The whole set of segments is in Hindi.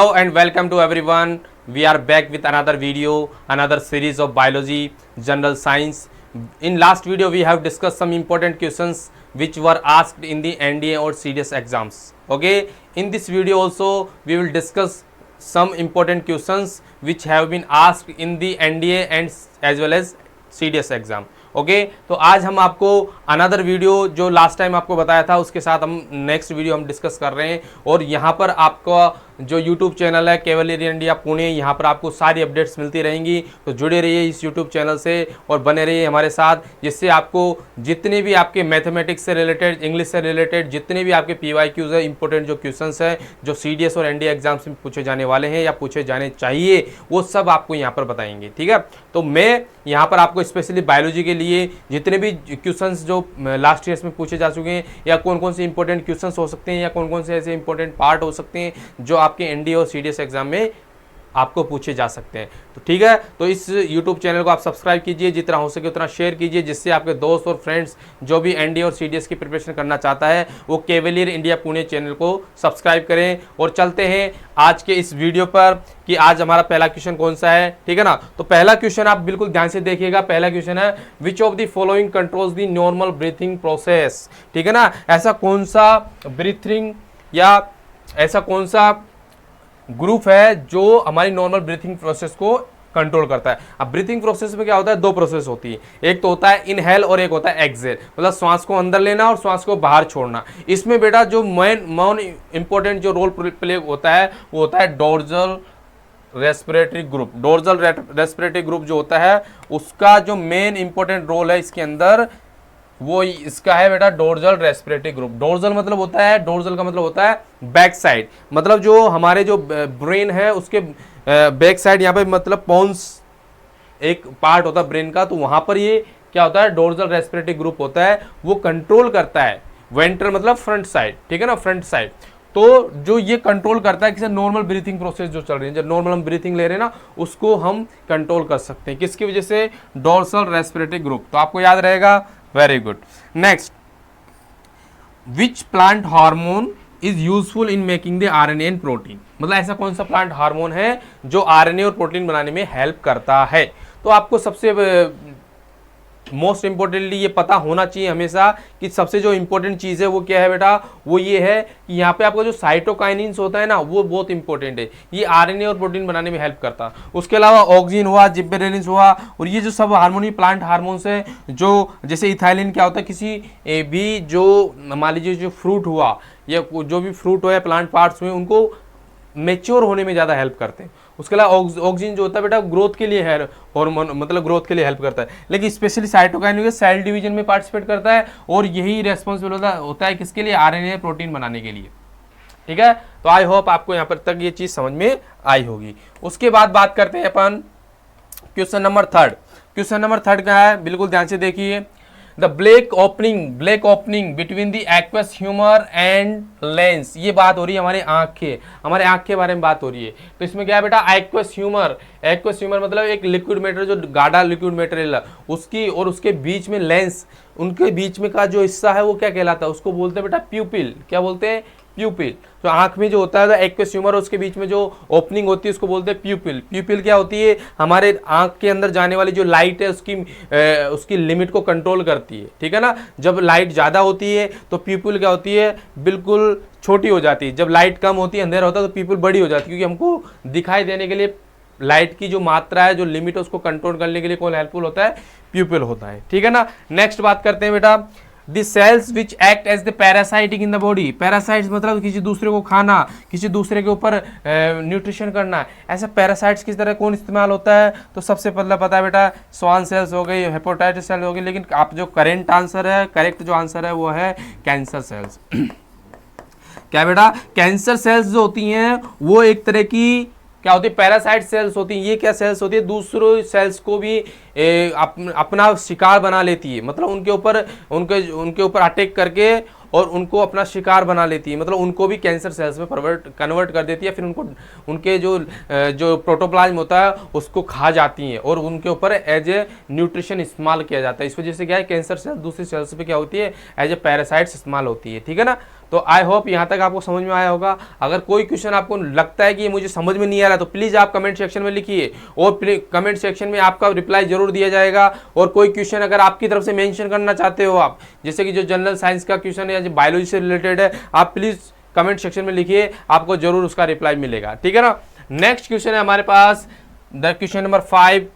Hello and welcome to everyone. We are back with another video, another series of biology, general science. In last video, we have discussed some important questions which were asked in the NDA or CDS exams. Okay, in this video also we will discuss some important questions which have been asked in the NDA and as well as CDS exam. Okay तो आज हम आपको अनदर वीडियो जो लास्ट टाइम आपको बताया था उसके साथ हम नेक्स्ट वीडियो हम डिस्कस कर रहे हैं। और यहाँ पर आपका जो यूट्यूब चैनल है कैवलरी इंडिया पुणे, यहाँ पर आपको सारी अपडेट्स मिलती रहेंगी। तो जुड़े रहिए इस यूट्यूब चैनल से और बने रहिए हमारे साथ, जिससे आपको जितने भी आपके मैथमेटिक्स से रिलेटेड, इंग्लिश से रिलेटेड जितने भी आपके PYQs है, इंपॉर्टेंट जो क्वेश्चंस है जो CDS और NDA एग्जाम्स में पूछे जाने वाले हैं या पूछे जाने चाहिए, वो सब आपको यहाँ पर बताएंगे। ठीक है, तो मैं यहाँ पर आपको स्पेशली बायोलॉजी के लिए जितने भी क्वेश्चंस जो लास्ट ईयर्स में पूछे जा चुके हैं या कौन कौन से इंपॉर्टेंट क्वेश्चंस हो सकते हैं या कौन कौन से ऐसे इंपॉर्टेंट पार्ट हो सकते हैं जो आपके NDA और CDS एग्जाम में आपको पूछे जा सकते हैं। तो ठीक है, तो इस YouTube चैनल को आप सब्सक्राइब कीजिए, जितना हो सके उतना शेयर कीजिए, जिससे आपके दोस्त और फ्रेंड्स जो भी NDA और CDS की प्रिपरेशन करना चाहता है वो कैवलियर इंडिया पुणे चैनल को सब्सक्राइब करें। और चलते हैं आज के इस वीडियो पर कि आज हमारा पहला क्वेश्चन कौन सा है। ठीक है ना, तो पहला क्वेश्चन आप बिल्कुल ध्यान से देखिएगा। पहला क्वेश्चन है which of the following controls the normal breathing process. ठीक है ना, ऐसा कौन सा ब्रीथिंग या ऐसा कौन सा ग्रुप है जो हमारी नॉर्मल ब्रीथिंग प्रोसेस को कंट्रोल करता है। अब ब्रीथिंग प्रोसेस में क्या होता है, दो प्रोसेस होती है, एक तो होता है इनहेल और एक होता है एक्सेल, मतलब श्वास को अंदर लेना और श्वास को बाहर छोड़ना। इसमें बेटा जो मेन इंपॉर्टेंट जो रोल प्ले होता है वो होता है dorsal respiratory group. Dorsal respiratory group जो होता है उसका जो मेन इंपॉर्टेंट रोल है इसके अंदर वो इसका है बेटा डोर्सल रेस्पिरेटरी ग्रुप। डोर्सल मतलब होता है, डोर्सल का मतलब होता है बैक साइड, मतलब जो हमारे जो ब्रेन है उसके बैक साइड, यहाँ पे मतलब पोन्स एक पार्ट होता है ब्रेन का, तो वहां पर ये क्या होता है डोर्सल रेस्पिरेटरी ग्रुप होता है, वो कंट्रोल करता है वेंट्रल मतलब फ्रंट साइड। ठीक है ना, फ्रंट साइड। तो जो ये कंट्रोल करता है किसी नॉर्मल ब्रीथिंग प्रोसेस जो चल रही है, जब नॉर्मल हम ब्रीथिंग ले रहे हैं ना उसको हम कंट्रोल कर सकते हैं, किसकी वजह से, डोर्सल रेस्पिरेटरी ग्रुप। तो आपको याद रहेगा, very good. Next, which plant hormone is useful in making the RNA and protein. मतलब ऐसा कौन सा प्लांट हार्मोन है जो RNA और प्रोटीन बनाने में हेल्प करता है। तो आपको सबसे मोस्ट इंपॉर्टेंटली ये पता होना चाहिए हमेशा कि सबसे जो इंपॉर्टेंट चीज़ है वो क्या है बेटा, वो ये है कि यहाँ पे आपका जो साइटोकाइनिन्स होता है ना वो बहुत इंपॉर्टेंट है, ये RNA और प्रोटीन बनाने में हेल्प करता है। उसके अलावा ऑक्सिन हुआ, जिब्बेरेलिन हुआ, और ये जो सब हार्मोनी प्लांट हार्मोन्स है, जो जैसे इथाइलिन क्या होता है, किसी भी जो मान लीजिए जो फ्रूट हुआ या जो भी फ्रूट हो या प्लांट पार्ट्स हुए उनको मेच्योर होने में ज़्यादा हेल्प करते हैं। उसके अलावा ऑक्सीजन जो होता है बेटा ग्रोथ के लिए है, हार्मोन मतलब ग्रोथ के लिए हेल्प करता है, लेकिन स्पेशली साइटोकाइनिन सेल डिवीजन में पार्टिसिपेट करता है और यही रेस्पॉन्सिबल होता है किसके लिए, RNA प्रोटीन बनाने के लिए। ठीक है, तो आई होप आपको यहाँ पर तक ये चीज़ समझ में आई होगी। उसके बाद बात करते हैं अपन question number third. Question number third का है, बिल्कुल ध्यान से देखिए। The black opening between the aqueous humour and lens. ये बात हो रही है हमारे आँख के बारे में बात हो रही है। तो इसमें क्या है बेटा, एक्वस ह्यूमर मतलब एक लिक्विड मेटेरियल जो गाढ़ा लिक्विड मेटेरियल है उसकी और उसके बीच में लेंस, उनके बीच में का जो हिस्सा है वो क्या कहलाता है, उसको बोलते हैं बेटा प्यूपिल। क्या बोलते हैं, प्यूपिल। तो आंख में जो होता है एक्वस ह्यूमर उसके बीच में जो ओपनिंग होती है उसको बोलते हैं प्यूपिल। प्यूपिल क्या होती है, हमारे आंख के अंदर जाने वाली जो लाइट है उसकी लिमिट को कंट्रोल करती है। ठीक है ना, जब लाइट ज़्यादा होती है तो प्यूपिल क्या होती है, बिल्कुल छोटी हो जाती है। जब लाइट कम होती है, अंधेरा होता है, तो प्यूपिल बड़ी हो जाती है, क्योंकि हमको दिखाई देने के लिए लाइट की जो मात्रा है, जो लिमिट है, उसको कंट्रोल करने के लिए कौन हेल्पफुल होता है, प्यूपिल होता है। ठीक है ना, नेक्स्ट बात करते हैं बेटा, the cells which act as the parasitic in the body. Parasites मतलब किसी दूसरे को खाना, किसी दूसरे के ऊपर न्यूट्रिशन करना। ऐसा पैरासाइट्स किस तरह कौन इस्तेमाल होता है, तो सबसे पहले पता है बेटा स्वान सेल्स हो गई, हेपेटाइटिस सेल हो गई, लेकिन आप जो करेक्ट जो आंसर है वो है कैंसर सेल्स। क्या बेटा, कैंसर सेल्स जो होती हैं वो एक तरह की क्या होती है, पैरासाइट सेल्स होती हैं। ये क्या सेल्स होती है, दूसरे सेल्स को भी अपना शिकार बना लेती है, मतलब उनके ऊपर अटैक करके और उनको अपना शिकार बना लेती है, मतलब उनको भी कैंसर सेल्स में कन्वर्ट कर देती है, फिर उनके जो प्रोटोप्लाज्म होता है उसको खा जाती हैं और उनके ऊपर एज ए न्यूट्रिशन इस्तेमाल किया जाता है। इस वजह से क्या है, कैंसर सेल्स दूसरी सेल्स पे क्या होती है, एज ए पैरासाइट्स इस्तेमाल होती है। ठीक है ना, तो आई होप यहाँ तक आपको समझ में आया होगा। अगर कोई क्वेश्चन आपको लगता है कि ये मुझे समझ में नहीं आ रहा तो प्लीज़ आप कमेंट सेक्शन में लिखिए और कमेंट सेक्शन में आपका रिप्लाई जरूर दिया जाएगा। और कोई क्वेश्चन अगर आपकी तरफ से मेंशन करना चाहते हो आप, जैसे कि जो जनरल साइंस का क्वेश्चन है या जो बायोलॉजी से रिलेटेड है, आप प्लीज़ कमेंट सेक्शन में लिखिए, आपको जरूर उसका रिप्लाई मिलेगा, ठीक है ना। नेक्स्ट क्वेश्चन है हमारे पास द क्वेश्चन नंबर 5।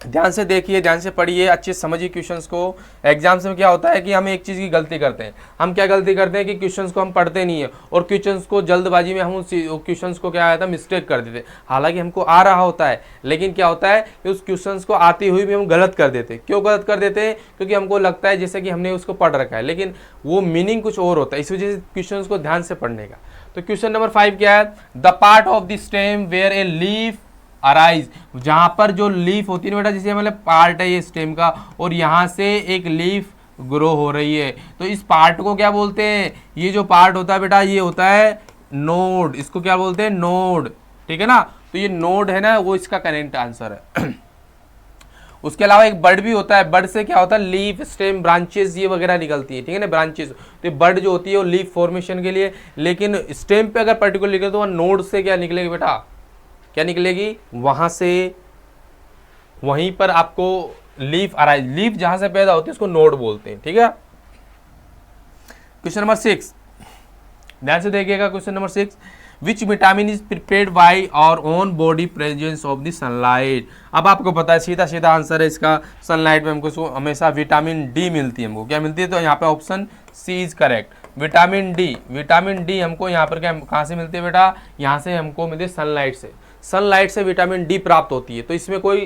ध्यान से देखिए, ध्यान से पढ़िए, अच्छे से समझिए क्वेश्चंस को। एग्जाम्स में क्या होता है कि हम एक चीज़ की गलती करते हैं। हम क्या गलती करते हैं कि क्वेश्चंस को हम पढ़ते नहीं है और क्वेश्चंस को जल्दबाजी में हम उस क्वेश्चंस को क्या आता है मिस्टेक कर देते, हालांकि हमको आ रहा होता है, लेकिन क्या होता है कि उस क्वेश्चंस को आती हुई भी हम गलत कर देते। क्यों गलत कर देते हैं? क्योंकि हमको लगता है जैसे कि हमने उसको पढ़ रखा है, लेकिन वो मीनिंग कुछ और होता है। इस वजह से क्वेश्चंस को ध्यान से पढ़ने का। तो क्वेश्चन नंबर 5 क्या है? The part of the stem where a leaf arise, जहां पर जो लीफ होती है ना बेटा, जैसे मतलब पार्ट है ये स्टेम का और यहां से एक लीफ ग्रो हो रही है, तो इस पार्ट को क्या बोलते हैं? ये जो पार्ट होता है बेटा ये होता है नोड। इसको क्या बोलते हैं? नोड, ठीक है ना। तो ये नोड है ना, वो इसका करेक्ट आंसर है। उसके अलावा एक बड भी होता है। बड से क्या होता है? लीफ, स्टेम, ब्रांचेस ये वगैरह निकलती है, ठीक है ना, ब्रांचेस। तो बड जो होती है वो लीफ फॉर्मेशन के लिए, लेकिन स्टेम पे अगर पर्टिकुलर निकले तो वह नोड से क्या निकलेगी बेटा? क्या निकलेगी? वहां से, वहीं पर आपको लीफ अराइज, लीफ जहां से पैदा होती है उसको नोड बोलते हैं, ठीक है। क्वेश्चन नंबर 6, ध्यान से देखिएगा। Question number 6, which vitamin is prepared by our own body presence of the sunlight. अब आपको पता है सीधा सीधा आंसर है इसका, सनलाइट में हमको हमेशा विटामिन डी मिलती है। हमको क्या मिलती है? तो यहाँ पे option C is correct, vitamin D. Vitamin D हमको यहाँ पर क्या कहाँ से मिलती है बेटा? यहाँ से हमको मिलती है सनलाइट से। सनलाइट से विटामिन डी प्राप्त होती है, तो इसमें कोई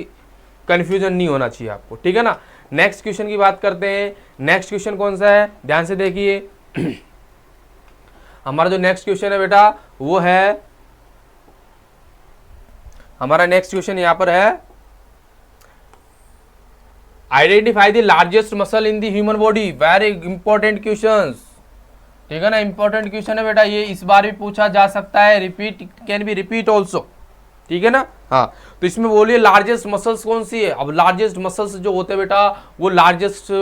कंफ्यूजन नहीं होना चाहिए आपको, ठीक है ना। नेक्स्ट क्वेश्चन की बात करते हैं। नेक्स्ट क्वेश्चन कौन सा है? ध्यान से देखिए। हमारा जो नेक्स्ट क्वेश्चन है बेटा वो है, हमारा नेक्स्ट क्वेश्चन यहां पर है, identify the largest muscle in the human body. Very important question, ठीक है ना, इंपॉर्टेंट क्वेश्चन है बेटा ये, इस बार भी पूछा जा सकता है, repeat can be repeat also, ठीक है ना। हाँ, तो इसमें बोलिए लार्जेस्ट मसल्स कौन सी है? अब लार्जेस्ट मसल्स जो होते हैं बेटा वो लार्जेस्ट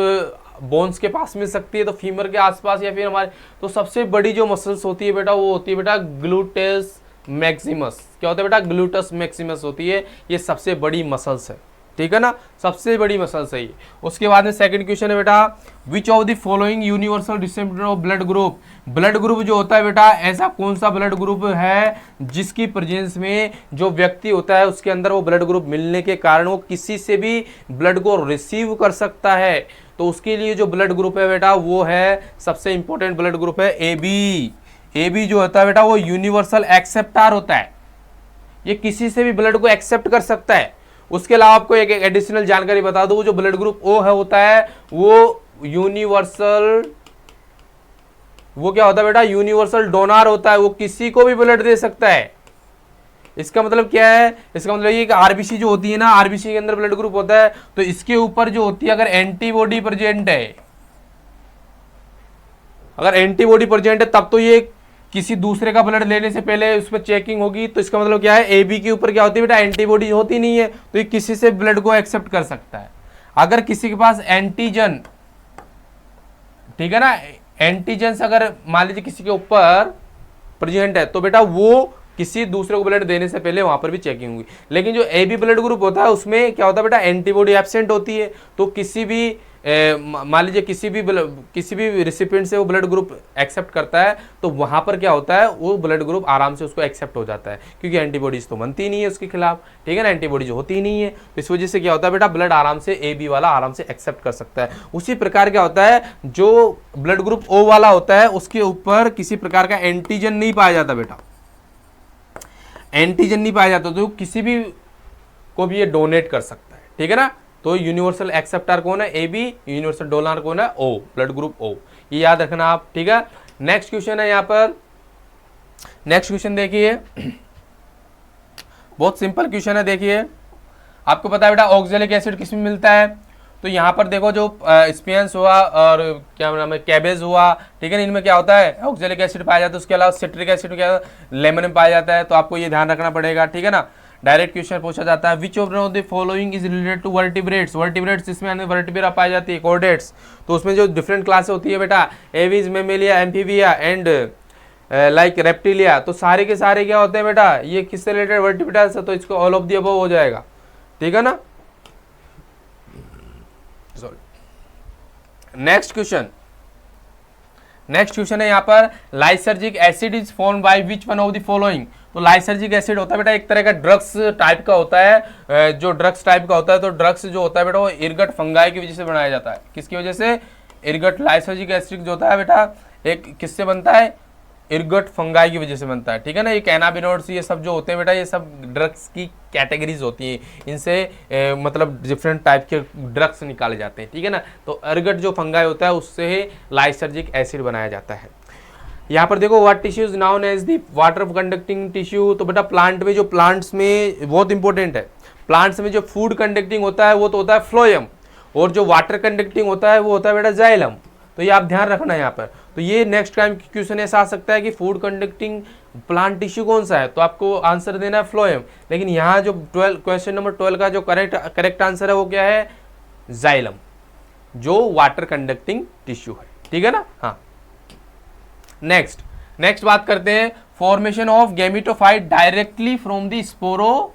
बोन्स के पास मिल सकती है, तो फीमर के आसपास या फिर हमारे, तो सबसे बड़ी जो मसल्स होती है बेटा वो होती है बेटा ग्लूटेस मैक्सिमस। क्या होता है बेटा? ग्लूटस मैक्सिमस होती है, ये सबसे बड़ी मसल्स है, ठीक है ना, सबसे बड़ी मसल्स है ये। उसके बाद में सेकंड क्वेश्चन है बेटा, विच of the following universal distributor of blood group. Blood group जो होता है बेटा, ऐसा कौन सा ब्लड ग्रुप है जिसकी प्रेजेंस में जो व्यक्ति होता है उसके अंदर वो ब्लड ग्रुप मिलने के कारण वो किसी से भी ब्लड को रिसीव कर सकता है। तो उसके लिए जो ब्लड ग्रुप है बेटा वो है, सबसे इंपॉर्टेंट ब्लड ग्रुप है ए बी। ए बी जो होता है बेटा वो यूनिवर्सल एक्सेप्टर होता है, ये किसी से भी ब्लड को एक्सेप्ट कर सकता है। उसके अलावा आपको एक एडिशनल जानकारी बता दूं, जो ब्लड ग्रुप ओ है होता है वो यूनिवर्सल, वो क्या होता है बेटा? यूनिवर्सल डोनर होता है, वो किसी को भी ब्लड दे सकता है। इसका मतलब क्या है? इसका मतलब ये कि आरबीसी जो होती है ना, आरबीसी के अंदर ब्लड ग्रुप होता है, तो इसके ऊपर जो होती है अगर एंटीबॉडी प्रेजेंट है, अगर एंटीबॉडी प्रेजेंट है तब तो ये किसी दूसरे का ब्लड लेने से पहले उस पर चेकिंग होगी। तो इसका मतलब क्या है? ए बी के ऊपर क्या होती है बेटा? एंटीबॉडी होती नहीं है, तो ये किसी से ब्लड को एक्सेप्ट कर सकता है। अगर किसी के पास एंटीजन, ठीक है ना, एंटीजन अगर मान लीजिए किसी के ऊपर प्रेजेंट है तो बेटा वो किसी दूसरे को ब्लड देने से पहले वहां पर भी चेकिंग होगी। लेकिन जो ए बी ब्लड ग्रुप होता है उसमें क्या होता है बेटा? एंटीबॉडी एब्सेंट होती है, तो किसी भी मान लीजिए किसी भी रिसिपिएंट से वो ब्लड ग्रुप एक्सेप्ट करता है तो वहां पर क्या होता है? वो ब्लड ग्रुप आराम से उसको एक्सेप्ट हो जाता है, क्योंकि एंटीबॉडीज तो बनती नहीं है उसके खिलाफ, ठीक है ना, एंटीबॉडीज होती नहीं है, तो इस वजह से क्या होता है बेटा? ब्लड आराम से ए बी वाला आराम से एक्सेप्ट कर सकता है। उसी प्रकार क्या होता है, जो ब्लड ग्रुप ओ वाला होता है उसके ऊपर किसी प्रकार का एंटीजन नहीं पाया जाता बेटा, एंटीजन नहीं पाया जाता, तो किसी भी को भी ये डोनेट कर सकता है, ठीक है ना। तो यूनिवर्सल एक्सेप्टर कौन है? A B. यूनिवर्सल डोनर कौन है? ओ, ब्लड ग्रुप ओ, ये याद रखना आप, ठीक है। नेक्स्ट क्वेश्चन है यहाँ पर, नेक्स्ट क्वेश्चन देखिए, बहुत सिंपल क्वेश्चन है। देखिए आपको पता है बेटा ऑक्जेलिक एसिड किसमें मिलता है? तो यहाँ पर देखो जो स्पियंस हुआ और क्या नाम है कैबेज हुआ, ठीक है ना, इनमें क्या होता है? ऑक्जेलिक एसिड पाया जाता है। उसके अलावा सिट्रिक एसिड क्या लेमन में पाया जाता है, तो आपको ये ध्यान रखना पड़ेगा, ठीक है ना। डायरेक्ट क्वेश्चन पूछा जाता है। Which of the following is related to vertebrates, vertebrates जिसमें वर्टिब्रा पाई जाती है, कॉर्डेट्स, तो उसमें जो डिफरेंट क्लास होती है बेटा, aves, Mammalia, amphibia and like reptilia, तो सारे के सारे क्या होते हैं बेटा, ये किससे रिलेटेड, वर्टिब्रेट्स है, तो इसको ऑल ऑफ द अबव हो जाएगा, ठीक है ना। सॉरी, नेक्स्ट क्वेश्चन है यहाँ पर, lysergic acid is form by which one of the following. तो लाइसर्जिक एसिड होता है बेटा एक तरह का ड्रग्स टाइप का होता है, जो ड्रग्स टाइप का होता है, तो ड्रग्स जो होता है बेटा वो इरगट फंगाई की वजह से बनाया जाता है। किसकी वजह से, इरगट, लाइसर्जिक एसिड जो होता है बेटा एक किससे बनता है, इरगट फंगाई की वजह से बनता है, ठीक है ना। ये कैनाबिनोइड्स ये सब जो होते हैं बेटा, ये सब ड्रग्स की कैटेगरीज होती हैं, इनसे मतलब डिफरेंट टाइप के ड्रग्स निकाले जाते हैं, ठीक है ना। तो इरगट जो फंगाई होता है उससे लाइसर्जिक एसिड बनाया जाता है। यहाँ पर देखो, what tissue is known as the water conducting tissue, तो बेटा प्लांट में, जो प्लांट्स में बहुत इंपॉर्टेंट है, प्लांट्स में जो फूड कंडक्टिंग होता है वो तो होता है फ्लोएम, और जो वाटर कंडक्टिंग होता है वो होता है बेटा जाइलम। तो ये आप ध्यान रखना है यहाँ पर। तो ये नेक्स्ट टाइम क्वेश्चन ऐसा आ सकता है कि फूड कंडक्टिंग प्लांट टिश्यू कौन सा है, तो आपको आंसर देना है फ्लोएम, लेकिन यहाँ जो क्वेश्चन नंबर 12 का जो करेक्ट आंसर है वो क्या है, जाइलम, जो वाटर कंडक्टिंग टिश्यू है, ठीक है ना। हाँ, नेक्स्ट बात करते हैं, formation of gametophyte directly from the sporo.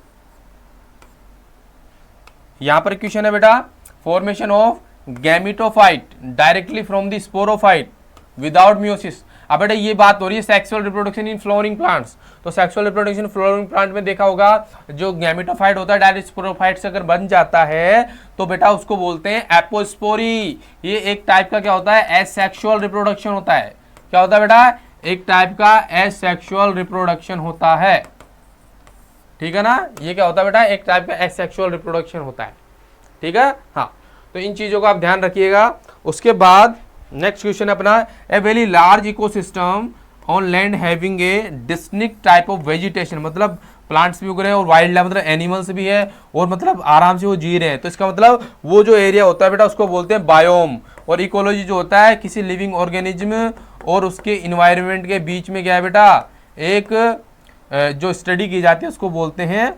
यहां पर क्वेश्चन है बेटा, formation of gametophyte directly from the sporophyte without meiosis. अब बेटा ये बात हो रही है sexual reproduction in flowering plants, तो सेक्सुअल रिप्रोडक्शन फ्लोरिंग प्लांट में देखा होगा, जो गैमेटोफाइट होता है डायरेक्ट स्पोरोफाइट से अगर बन जाता है तो बेटा उसको बोलते हैं एपोस्पोरी। ये एक टाइप का क्या होता है, एसेक्सुअल रिप्रोडक्शन होता है। क्या होता है बेटा, एक टाइप का एसेक्सुअल रिप्रोडक्शन होता है, ठीक है ना। ये क्या होता है बेटा, एक टाइप का एसेक्सुअल रिप्रोडक्शन होता है, ठीक है। हाँ, तो इन चीजों का आप ध्यान रखिएगा। उसके बाद नेक्स्ट क्वेश्चन अपना, a very large ecosystem on land having a distinct type of vegetation, मतलब प्लांट्स भी उग रहे हैं और वाइल्ड लाइफ मतलब एनिमल्स भी है, और मतलब आराम से वो जी रहे हैं, तो इसका मतलब वो जो एरिया होता है बेटा उसको बोलते हैं बायोम। और इकोलॉजी जो होता है किसी लिविंग ऑर्गेनिज्म और उसके इन्वायरमेंट के बीच में क्या है बेटा, एक जो स्टडी की जाती है उसको बोलते हैं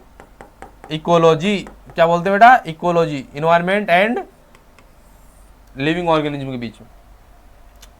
इकोलॉजी। क्या बोलते हैं बेटा, ecology, environment and living organism के बीच में,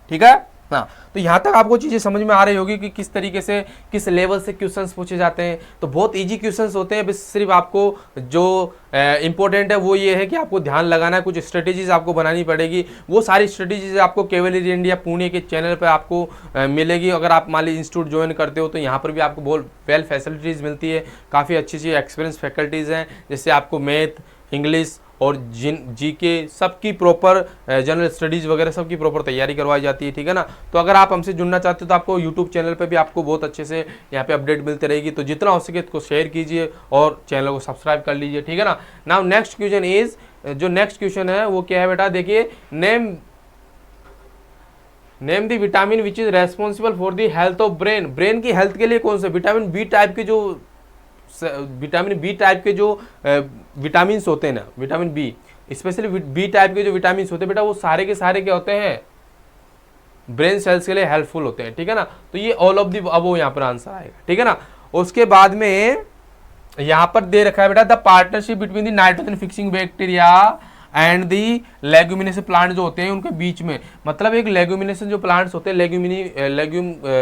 ठीक है। हाँ, तो यहाँ तक आपको चीज़ें समझ में आ रही होगी कि किस तरीके से, किस लेवल से क्वेश्चंस पूछे जाते हैं। तो बहुत इजी क्वेश्चंस होते हैं, बस सिर्फ आपको जो इंपॉर्टेंट है वो ये है कि आपको ध्यान लगाना है, कुछ स्ट्रेटेजीज आपको बनानी पड़ेगी। वो सारी स्ट्रेटेजीज आपको कैवेलरी इंडिया पुणे के चैनल पर आपको मिलेगी। अगर आप मान लीजिए इंस्टीट्यूट ज्वाइन करते हो तो यहाँ पर भी आपको बहुत वेल फैसिलिटीज़ मिलती है, काफ़ी अच्छी अच्छी एक्सपीरियंस फैकल्टीज़ हैं, जिससे आपको मैथ, इंग्लिश और जीके सबकी प्रॉपर जनरल स्टडीज़ वगैरह सबकी प्रॉपर तैयारी करवाई जाती है, ठीक है ना। तो अगर आप हमसे जुड़ना चाहते हो तो आपको यूट्यूब चैनल पे भी आपको बहुत अच्छे से यहाँ पे अपडेट मिलती रहेगी। तो जितना हो सके इसको शेयर कीजिए और चैनल को सब्सक्राइब कर लीजिए, ठीक है ना। नाउ नेक्स्ट क्वेश्चन इज, जो नेक्स्ट क्वेश्चन है वो क्या है बेटा, देखिए, name the vitamin which is responsible for the health of brain. Brain की हेल्थ के लिए कौन सा विटामिन बी टाइप के, जो विटामिन बी टाइप के जो विटामिन होते हैं ना, vitamin B, specially B type के जो विटामिन होते हैं बेटा, वो सारे के सारे क्या होते हैं, ब्रेन सेल्स के लिए हेल्पफुल होते हैं, ठीक है ना। तो ये ऑल ऑफ दी अबव यहाँ पर आंसर आएगा, ठीक है ना। उसके बाद में यहाँ पर दे रखा है बेटा, the partnership between the nitrogen fixing bacteria and the leguminous plant जो होते हैं उनके बीच में, मतलब एक लेग्यूमिनेसिव जो प्लांट्स होते हैं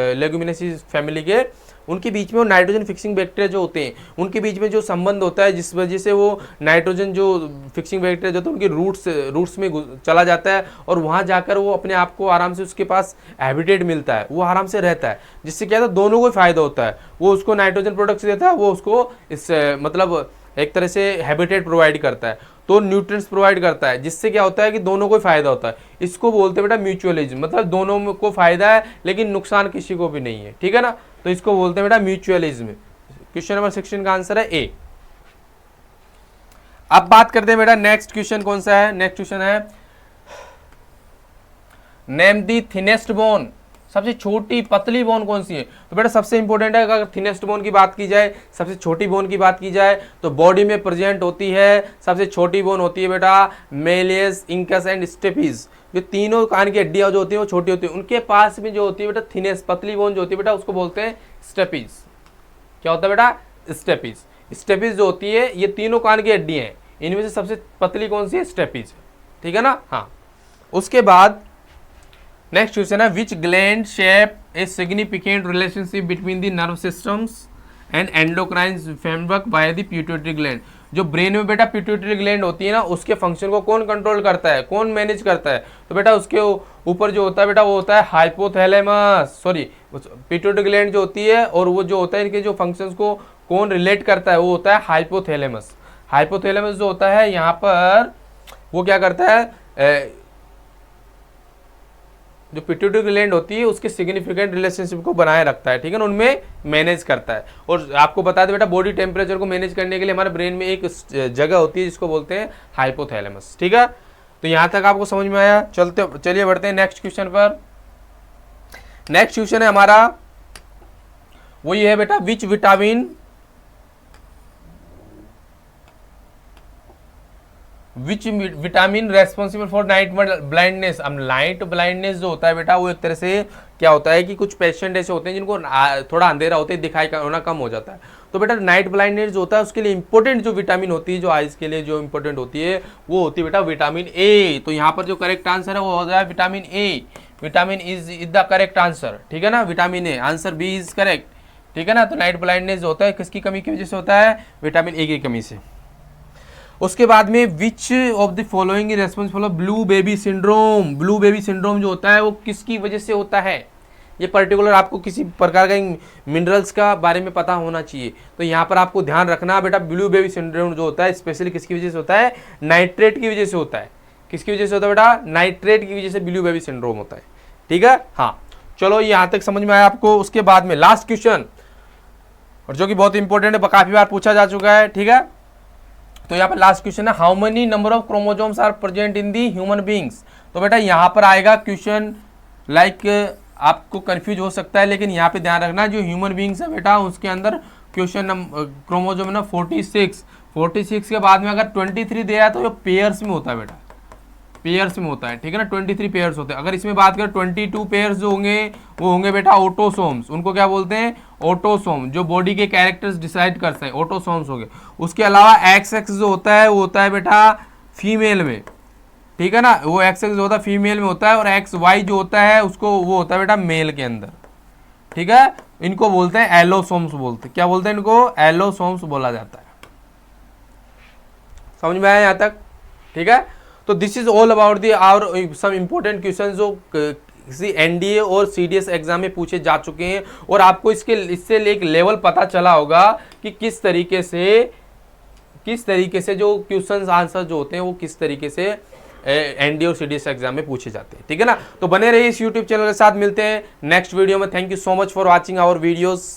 लेग्यूमिनेसिस फैमिली के, उनके बीच में वो नाइट्रोजन फिक्सिंग बैक्टीरिया जो होते हैं उनके बीच में जो संबंध होता है, जिस वजह से वो नाइट्रोजन जो फिक्सिंग बैक्टीरिया जो होता है उनके रूट्स में चला जाता है और वहाँ जाकर वो अपने आप को आराम से, उसके पास हैबिटेट मिलता है, वो आराम से रहता है, जिससे क्या है दोनों को फायदा होता है। वो उसको नाइट्रोजन प्रोडक्ट्स देता है, वो उसको इस मतलब एक तरह से हैबिटेट प्रोवाइड करता है, तो न्यूट्रिएंट्स प्रोवाइड करता है, जिससे क्या होता है कि दोनों को फायदा होता है। इसको बोलते हैं बेटा म्यूचुअलिज्म, मतलब दोनों को फायदा है लेकिन नुकसान किसी को भी नहीं है, ठीक है ना। तो इसको बोलते हैं बेटा म्यूचुअलिज्म। क्वेश्चन नंबर 16 का आंसर है ए। अब बात करते हैं बेटा नेक्स्ट क्वेश्चन कौन सा है। नेक्स्ट क्वेश्चन है, नेम द थिनेस्ट बोन, सबसे छोटी पतली बोन कौन सी है। तो बेटा सबसे इंपॉर्टेंट है, अगर थिनेस्ट बोन की बात की जाए, सबसे छोटी बोन की बात की जाए, तो बॉडी में प्रेजेंट होती है सबसे छोटी बोन होती है बेटा मेलियस, इंकस एंड स्टेपीज। जो तीनों कान की हड्डियां जो होती है वो छोटी होती है, उनके पास में जो होती है बेटा थिनेस्ट पतली बोन जो होती है बेटा उसको बोलते हैं स्टेपीज। क्या होता है बेटा, स्टेपीज। स्टेपिस जो होती है ये तीनों कान की हड्डियां हैं, इनमें से सबसे पतली कौन सी है? स्टेपिस। ठीक है ना। हाँ, उसके बाद नेक्स्ट क्वेश्चन है विच gland shape a significant relationship between the nerve systems and endocrine framework by the pituitary gland. जो ब्रेन में बेटा पिट्यूटरी ग्लैंड होती है ना, उसके फंक्शन को कौन कंट्रोल करता है, कौन मैनेज करता है? तो बेटा उसके ऊपर जो होता है बेटा वो होता है हाइपोथैलेमस, सॉरी पिट्यूटरी ग्लैंड जो होती है, और वो जो होता है इनके जो फंक्शंस को कौन रिलेट करता है वो होता है हाइपोथैलेमस। हाइपोथैलेमस जो होता है यहाँ पर वो क्या करता है, जो पिट्यूटरी ग्लैंड होती है उसके सिग्निफिकेंट रिलेशनशिप को बनाए रखता है। ठीक है ना, उनमें मैनेज करता है। और आपको बता दें बेटा बॉडी टेम्परेचर को मैनेज करने के लिए हमारे ब्रेन में एक जगह होती है जिसको बोलते हैं हाइपोथैलेमस। ठीक है, तो यहाँ तक आपको समझ में आया। चलिए बढ़ते हैं नेक्स्ट क्वेश्चन पर। नेक्स्ट क्वेश्चन है हमारा वो ये है बेटा which vitamin responsible for night blindness. अब नाइट ब्लाइंडनेस जो होता है बेटा वो एक तरह से क्या होता है कि कुछ पेशेंट ऐसे होते हैं जिनको थोड़ा अंधेरा होता है, दिखाई होना कम हो जाता है। तो बेटा नाइट ब्लाइंडनेस जो होता है उसके लिए इंपॉर्टेंट जो विटामिन होती है, जो आइज के लिए जो इंपॉर्टेंट होती है वो होती है बेटा विटामिन ए। तो यहाँ पर जो करेक्ट आंसर है वो हो जाए vitamin A. Vitamin is the correct answer. ठीक है ना, vitamin A, answer B is correct. ठीक है ना, तो नाइट ब्लाइंडनेस जो होता है किसकी कमी की वजह से होता है? विटामिन ए की कमी से। उसके बाद में विच of the following responsible for blue baby syndrome. Blue baby syndrome जो होता है वो किसकी वजह से होता है? ये पर्टिकुलर आपको किसी प्रकार का मिनरल्स का बारे में पता होना चाहिए। तो यहाँ पर आपको ध्यान रखना बेटा ब्लू बेबी सिंड्रोम जो होता है स्पेशली किसकी वजह से होता है? नाइट्रेट की वजह से होता है। किसकी वजह से होता है बेटा? नाइट्रेट की वजह से ब्लू बेबी सिंड्रोम होता है। ठीक है, हाँ चलो यहाँ तक समझ में आया आपको। उसके बाद में लास्ट क्वेश्चन, और जो कि बहुत इंपॉर्टेंट है, काफी बार पूछा जा चुका है। ठीक है, तो यहाँ पर लास्ट क्वेश्चन है how many number of chromosomes are present in the human beings. तो बेटा यहाँ पर आएगा क्वेश्चन लाइक आपको कंफ्यूज हो सकता है, लेकिन यहाँ पे ध्यान रखना जो ह्यूमन बींग्स है बेटा उसके अंदर क्वेश्चन क्रोमोसोम है ना 46 के बाद में अगर 23 दिया है तो ये पेयर्स में होता है बेटा, पेयर्स में होता है। ठीक है ना, 23 पेयर्स होते हैं। अगर इसमें बात करें 22 पेयर्स जो होंगे वो होंगे बेटा ऑटोसोम्स। उनको क्या बोलते हैं? ऑटोसोम, जो बॉडी के कैरेक्टर्स डिसाइड करते हैं, ऑटोसोम्स हो गए। उसके अलावा XX जो होता है वो होता है बेटा फीमेल में। ठीक है ना, वो XX जो होता है फीमेल में होता है, और XY जो होता है उसको वो होता है बेटा मेल के अंदर। ठीक है, इनको बोलते हैं एलोसोम्स बोलते हैं। क्या बोलते हैं इनको? एलोसोम्स बोला जाता है। समझ में आया यहाँ तक? ठीक है, तो this is all about the our some important question जो किसी NDA और CDS एग्जाम में पूछे जा चुके हैं, और आपको इससे एक लेवल पता चला होगा कि किस तरीके से जो क्वेश्चन आंसर जो होते हैं वो किस तरीके से NDA और CDS एग्जाम में पूछे जाते हैं। ठीक है ना, तो बने रहिए इस YouTube चैनल के साथ। मिलते हैं नेक्स्ट वीडियो में। Thank you so much for watching our videos.